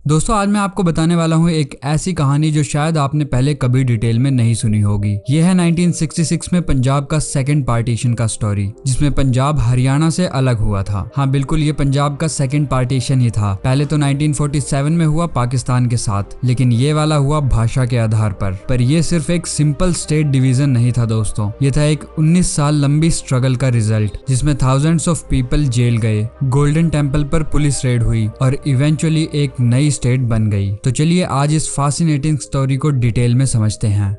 दोस्तों आज मैं आपको बताने वाला हूँ एक ऐसी कहानी जो शायद आपने पहले कभी डिटेल में नहीं सुनी होगी। यह है 1966 में पंजाब का सेकंड पार्टीशन का स्टोरी, जिसमें पंजाब हरियाणा से अलग हुआ था। हाँ बिल्कुल, ये पंजाब का सेकंड पार्टीशन ही था। पहले तो 1947 में हुआ पाकिस्तान के साथ, लेकिन ये वाला हुआ भाषा के आधार पर ये सिर्फ एक सिंपल स्टेट डिवीजन नहीं था दोस्तों, ये था एक 19 साल लंबी स्ट्रगल का रिजल्ट, जिसमें थाउजेंड्स ऑफ पीपल जेल गए, गोल्डन टेम्पल पर पुलिस रेड हुई और इवेंचुअली एक नई स्टेट बन गई। तो चलिए आज इस फैसिनेटिंग स्टोरी को डिटेल में समझते हैं।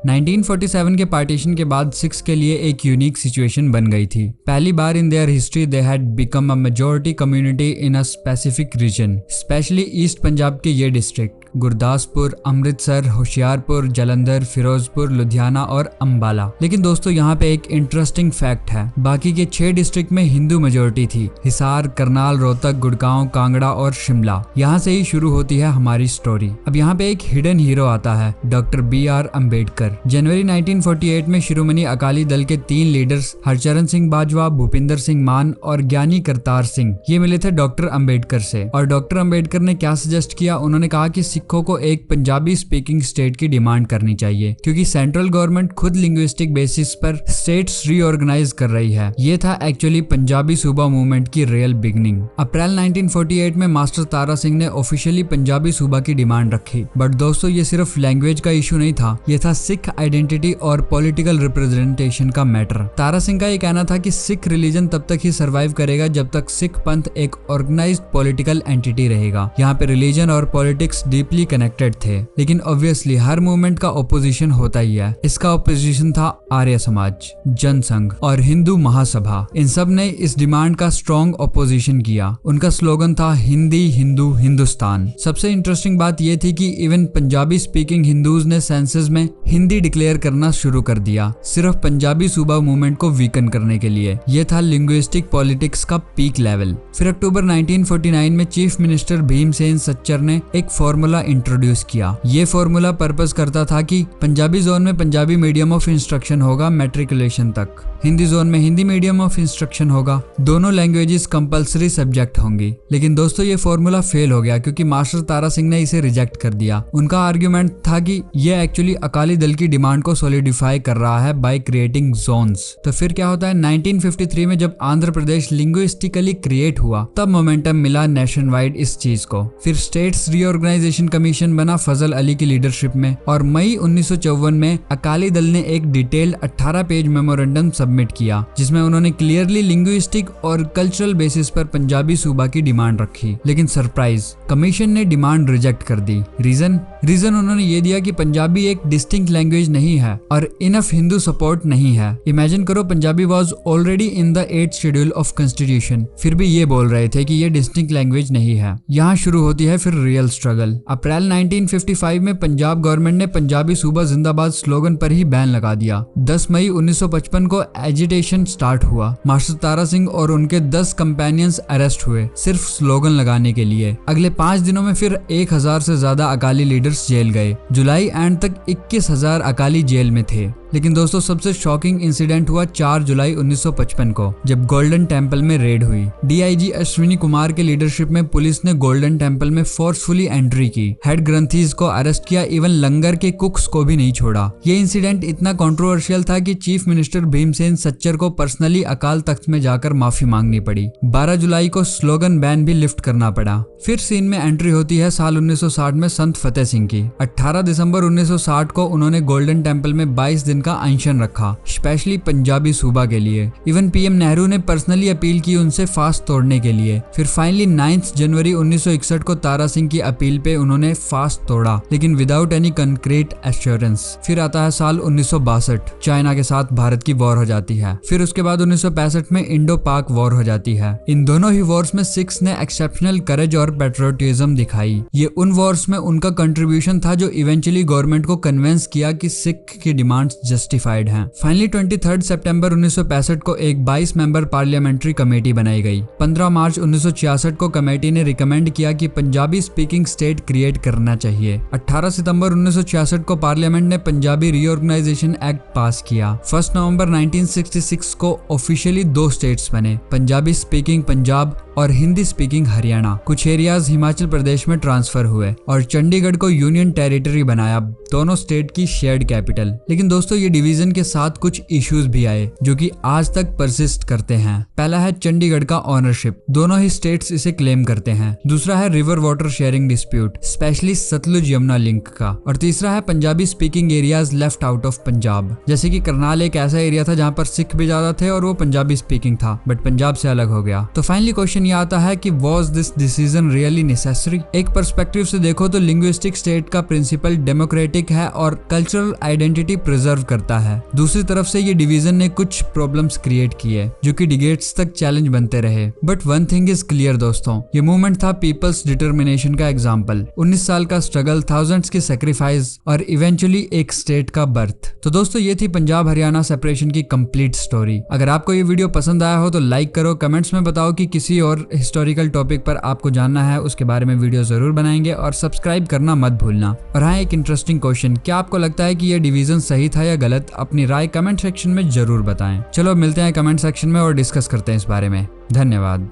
1947 के पार्टीशन के बाद सिख्स के लिए एक यूनिक सिचुएशन बन गई थी। पहली बार in their history they had become a majority community in a specific region, especially east Punjab के ये डिस्ट्रिक्ट गुरदासपुर, अमृतसर, होशियारपुर, जलंधर, फिरोजपुर, लुधियाना और अंबाला। लेकिन दोस्तों यहाँ पे एक इंटरेस्टिंग फैक्ट है, बाकी के 6 डिस्ट्रिक्ट में हिंदू मेजोरिटी थी। हिसार, करनाल, रोहतक, गुड़गांव, कांगड़ा और शिमला। यहाँ से ही शुरू होती है हमारी स्टोरी। अब यहाँ पे एक हिडन हीरो आता है, डॉक्टर BR अम्बेडकर। जनवरी 1948 में शिरोमणि अकाली दल के 3 लीडर्स हरचरण सिंह बाजवा, भूपिंदर सिंह मान और ज्ञानी करतार सिंह ये मिले थे डॉक्टर अम्बेडकर से। और डॉक्टर अम्बेडकर ने क्या सजेस्ट किया, उन्होंने कहा कि सिखों को एक पंजाबी स्पीकिंग स्टेट की डिमांड करनी चाहिए, क्योंकि सेंट्रल गवर्नमेंट खुद लिंग्विस्टिक बेसिस पर स्टेट्स रीऑर्गेनाइज कर रही है। ये था एक्चुअली पंजाबी सूबा मूवमेंट की रियल बिगनिंग। अप्रैल 1948 में मास्टर तारा सिंह ने ऑफिशियली पंजाबी सूबा की डिमांड रखी। बट दोस्तों ये सिर्फ लैंग्वेज का इशू नहीं था, ये था सिख आइडेंटिटी और पॉलिटिकल रिप्रेजेंटेशन का मैटर। तारा सिंह का ये कहना था कि सिख रिलीजन तब तक ही सर्वाइव करेगा जब तक सिख पंथ एक ऑर्गेनाइज्ड पॉलिटिकल एंटिटी रहेगा। यहाँ पे रिलीजन और पॉलिटिक्स डीपली कनेक्टेड थे, लेकिन ऑब्वियसली हर मूवमेंट का ओपोजिशन होता ही है। इसका ओपोजिशन था आर्य समाज, जनसंघ और हिंदू महासभा। इन सब ने इस डिमांड का स्ट्रॉन्ग ओपोजिशन किया। उनका स्लोगन था हिंदी, हिंदू, हिंदुस्तान। सबसे इंटरेस्टिंग बात यह थी कि इवन पंजाबी स्पीकिंग हिंदूज ने सेंसस में हिंदी डिक्लेयर करना शुरू कर दिया, सिर्फ पंजाबी सूबा मूवमेंट को वीकन करने के लिए। यह था लिंग्विस्टिक पॉलिटिक्स का पीक लेवल। फिर अक्टूबर 1949 में चीफ मिनिस्टर भीमसेन सच्चर ने एक फॉर्मूला इंट्रोड्यूस किया। ये फॉर्मूला पर्पस करता था कि पंजाबी जोन में पंजाबी मीडियम ऑफ इंस्ट्रक्शन होगा मैट्रिकुलेशन तक, हिंदी जोन में हिंदी मीडियम ऑफ इंस्ट्रक्शन होगा, दोनों लैंग्वेजेस कंपलसरी सब्जेक्ट होंगी। लेकिन दोस्तों ये फॉर्मूला फेल हो गया, क्योंकि मास्टर तारा सिंह ने इसे रिजेक्ट कर दिया। उनका आर्ग्यूमेंट था कि ये एक्चुअली अकाली दल की डिमांड को सॉलिडिफाई कर रहा है बाय क्रिएटिंग जोन्स। तो फिर क्या होता है, 1953 में जब आंध्र प्रदेश लिंग्विस्टिकली क्रिएट हुआ, तब मोमेंटम मिला नेशन वाइड इस चीज को। फिर स्टेट्स रीऑर्गेनाइजेशन कमीशन बना फजल अली की लीडरशिप में, और मई 1954 में अकाली दल ने एक डिटेल्ड 18 पेज मेमोरेंडम सबमिट किया, जिसमें उन्होंने क्लियरली लिंग्विस्टिक और कल्चरल बेसिस पर पंजाबी सूबा की डिमांड रखी। लेकिन सरप्राइज, कमीशन ने डिमांड रिजेक्ट कर दी। रीजन उन्होंने ये दिया कि पंजाबी एक डिस्टिंक्ट लैंग्वेज नहीं है और इनफ हिंदू सपोर्ट नहीं है। इमेजिन करो, Punjabi was already in the 8th schedule of constitution, फिर भी ये बोल रहे थे कि ये डिस्टिंक्ट लैंग्वेज नहीं है। यहाँ शुरू होती है फिर रियल स्ट्रगल। अप्रैल 1955 में पंजाब गवर्नमेंट ने पंजाबी सूबा जिंदाबाद स्लोगन पर ही बैन लगा दिया। 10 मई 1955 को एजिटेशन स्टार्ट हुआ। मास्टर तारा सिंह और उनके 10 कंपेनियंस अरेस्ट हुए सिर्फ स्लोगन लगाने के लिए। अगले 5 दिनों में फिर 1000 से ज्यादा अकाली लीडर्स जेल गए। जुलाई एंड तक 21,000 अकाली जेल में थे। लेकिन दोस्तों सबसे शॉकिंग इंसिडेंट हुआ 4 जुलाई 1955 को, जब गोल्डन टेम्पल में रेड हुई। DIG अश्विनी कुमार के लीडरशिप में पुलिस ने गोल्डन टेम्पल में फोर्सफुली एंट्री की, हेड ग्रंथीज को अरेस्ट किया, इवन लंगर के कुक्स को भी नहीं छोड़ा। ये इंसिडेंट इतना कंट्रोवर्शियल था कि चीफ मिनिस्टर भीमसेन सच्चर को पर्सनली अकाल तख्त में जाकर माफी मांगनी पड़ी। 12 जुलाई को स्लोगन बैन भी लिफ्ट करना पड़ा। फिर सीन में एंट्री होती है साल 1960 में संत फतेह सिंह की। 18 दिसंबर 1960 को उन्होंने गोल्डन टेम्पल में 22 दिन का अनशन रखा, स्पेशली पंजाबी सूबा के लिए। इवन PM नेहरू ने पर्सनली अपील की उनसे फास्ट तोड़ने के लिए। फिर फाइनली 9 जनवरी 1961 को तारा सिंह की अपील पे उन्होंने फास्ट तोड़ा, लेकिन विदाउट एनी कंक्रीट एश्योरेंस। फिर आता है साल 1962, चाइना के साथ भारत की वॉर हो जाती है। फिर उसके बाद 1965 में इंडो पाक वॉर हो जाती है। इन दोनों ही वॉर्स में सिख्स ने एक्सेप्शनल करेज और पेट्रियोटिज्म दिखाई। ये उन वॉर्स में उनका कंट्रीब्यूशन था जो इवेंचुअली गवर्नमेंट को कन्विंस किया कि सिख की डिमांड्स जस्टिफाइड हैं। फाइनली 23 सितंबर 1965 को एक 22 मेंबर पार्लियामेंट्री कमेटी बनाई गई। 15 मार्च 1966 को कमेटी ने रिकमेंड किया कि पंजाबी स्पीकिंग स्टेट क्रिएट करना चाहिए। 18 सितंबर 1966 को पार्लियामेंट ने पंजाबी रीऑर्गेनाइजेशन एक्ट पास किया। 1 नवंबर 1966 को ऑफिशियली 2 स्टेट्स बने, पंजाबी स्पीकिंग पंजाब और हिंदी स्पीकिंग हरियाणा। कुछ एरियाज हिमाचल प्रदेश में ट्रांसफर हुए और चंडीगढ़ को यूनियन टेरिटरी बनाया, दोनों स्टेट की शेयर्ड कैपिटल। लेकिन दोस्तों ये डिवीजन के साथ कुछ इश्यूज भी आए जो कि आज तक परसिस्ट करते हैं। पहला है चंडीगढ़ का ओनरशिप, दोनों ही स्टेट्स इसे क्लेम करते हैं। दूसरा है river water sharing dispute, specially Sutlej Yamuna link का। और तीसरा है Punjabi speaking areas left out of Punjab, जैसे कि करनाल एक ऐसा एरिया था जहाँ पर सिख भी ज्यादा थे और वो पंजाबी स्पीकिंग था, बट पंजाब से अलग हो गया। तो फाइनली क्वेश्चन ये आता है कि was this decision really necessary? एक पर्सपेक्टिव से देखो तो लिंग्विस्टिक स्टेट का प्रिंसिपल डेमोक्रेटिक है और कल्चरल आइडेंटिटी प्रिजर्व करता है। दूसरी तरफ से ये डिवीजन ने कुछ प्रॉब्लम्स क्रिएट किए जो कि डिकेड्स तक चैलेंज बनते रहे। But one thing is clear दोस्तों, ये मूवमेंट था पीपल्स डिटर्मिनेशन का एग्जाम्पल। 19 साल का स्ट्रगल, थाउजेंड्स की सेक्रीफाइस और इवेंचुअली एक स्टेट का बर्थ। तो दोस्तों ये थी पंजाब हरियाणा सेपरेशन की कंप्लीट स्टोरी। अगर आपको ये वीडियो पसंद आया हो तो लाइक करो, कमेंट्स में बताओ कि किसी और हिस्टोरिकल टॉपिक पर आपको जानना है, उसके बारे में वीडियो जरूर बनाएंगे और सब्सक्राइब करना मत भूलना। और हाँ, एक इंटरेस्टिंग क्वेश्चन, क्या आपको लगता है कि यह डिवीजन सही था या गलत? अपनी राय कमेंट सेक्शन में जरूर बताएं। चलो मिलते हैं कमेंट सेक्शन में और डिस्कस करते हैं इस बारे में। धन्यवाद।